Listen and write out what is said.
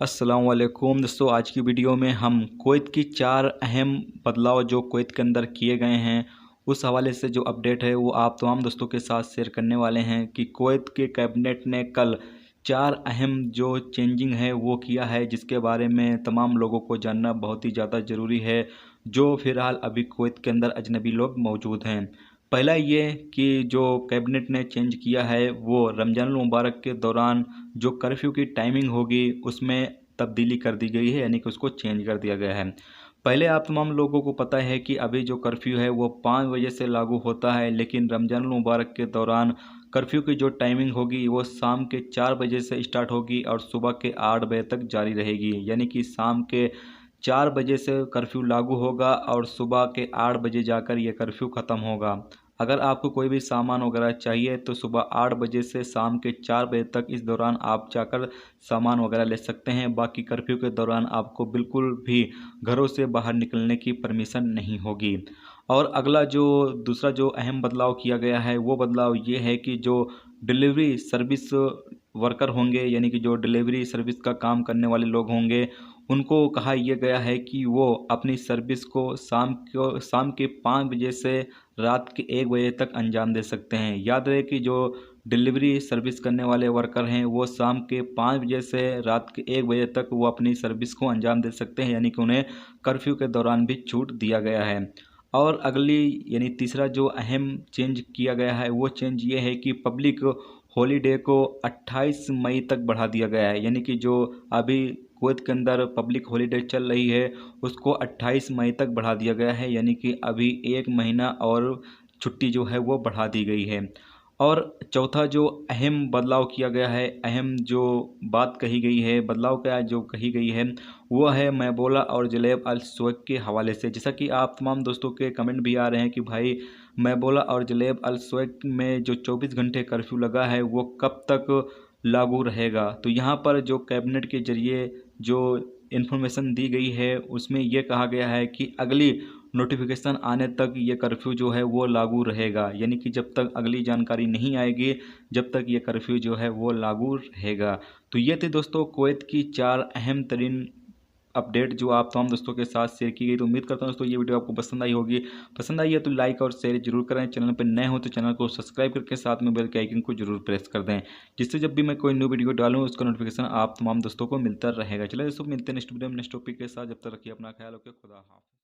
अस्सलाम वालेकुम दोस्तों, आज की वीडियो में हम कुवैत की 4 अहम बदलाव जो कुवैत के अंदर किए गए हैं उस हवाले से जो अपडेट है वो आप तमाम दोस्तों के साथ शेयर करने वाले हैं कि कुवैत के कैबिनेट ने कल 4 अहम जो चेंजिंग है वो किया है, जिसके बारे में तमाम लोगों को जानना बहुत ही ज़्यादा ज़रूरी है जो फ़िलहाल अभी कुवैत के अंदर अजनबी लोग मौजूद हैं। पहला ये कि जो कैबिनेट ने चेंज किया है वो रमज़ानुल मुबारक के दौरान जो कर्फ्यू की टाइमिंग होगी उसमें तब्दीली कर दी गई है, यानी कि उसको चेंज कर दिया गया है। पहले आप तमाम लोगों को पता है कि अभी जो कर्फ्यू है वो 5 बजे से लागू होता है, लेकिन रमज़ानुल मुबारक के दौरान कर्फ्यू की जो टाइमिंग होगी वो शाम के 4 बजे से स्टार्ट होगी और सुबह के 8 बजे तक जारी रहेगी। यानी कि शाम के 4 बजे से कर्फ्यू लागू होगा और सुबह के 8 बजे जाकर ये कर्फ्यू ख़त्म होगा। अगर आपको कोई भी सामान वगैरह चाहिए तो सुबह 8 बजे से शाम के 4 बजे तक इस दौरान आप जाकर सामान वगैरह ले सकते हैं। बाकी कर्फ्यू के दौरान आपको बिल्कुल भी घरों से बाहर निकलने की परमिशन नहीं होगी। और अगला जो दूसरा जो अहम बदलाव किया गया है वो बदलाव ये है कि जो डिलीवरी सर्विस वर्कर होंगे, यानी कि जो डिलीवरी सर्विस का काम करने वाले लोग होंगे, उनको कहा यह गया है कि वो अपनी सर्विस को शाम के 5 बजे से रात के 1 बजे तक अंजाम दे सकते हैं। याद रहे कि जो डिलीवरी सर्विस करने वाले वर्कर हैं वो शाम के 5 बजे से रात के 1 बजे तक वो अपनी सर्विस को अंजाम दे सकते हैं, यानी कि उन्हें कर्फ्यू के दौरान भी छूट दिया गया है। और अगली यानी तीसरा जो अहम चेंज किया गया है वो चेंज ये है कि पब्लिक हॉलीडे को 28 मई तक बढ़ा दिया गया है। यानी कि जो अभी कुवैत के अंदर पब्लिक हॉलीडे चल रही है उसको 28 मई तक बढ़ा दिया गया है, यानी कि अभी 1 महीना और छुट्टी जो है वो बढ़ा दी गई है। और चौथा जो अहम बदलाव किया गया है, अहम जो बात कही गई है, बदलाव क्या जो कही गई है वो है मैबोला और जलेब अल सुवैक के हवाले से। जैसा कि आप तमाम दोस्तों के कमेंट भी आ रहे हैं कि भाई मैबोला और जलेब अल सुवैक में जो 24 घंटे कर्फ्यू लगा है वो कब तक लागू रहेगा। तो यहाँ पर जो कैबिनेट के ज़रिए जो इन्फॉर्मेशन दी गई है उसमें ये कहा गया है कि अगली नोटिफिकेशन आने तक ये कर्फ्यू जो है वो लागू रहेगा। यानी कि जब तक अगली जानकारी नहीं आएगी जब तक ये कर्फ्यू जो है वो लागू रहेगा। तो ये थे दोस्तों कुवैत की 4 अहम तरीन अपडेट जो आप तमाम दोस्तों के साथ शेयर की गई। तो उम्मीद करता हूँ दोस्तों ये वीडियो आपको पसंद आई होगी। पसंद आई है तो लाइक और शेयर जरूर करें। चैनल पर नए हो तो चैनल को सब्सक्राइब करके साथ में बेल के आइकन को जरूर प्रेस कर दें, जिससे जब भी मैं कोई न्यू वीडियो डालूँ उसका नोटिफिकेशन आप तमाम दोस्तों को मिलता रहेगा। चलिए दोस्तों मिलते हैं नेक्स्ट वीडियो में नेक्स्ट टॉपिक के साथ। जब तक रखिए अपना ख्याल, ओके, खुदा हाफ़िज़।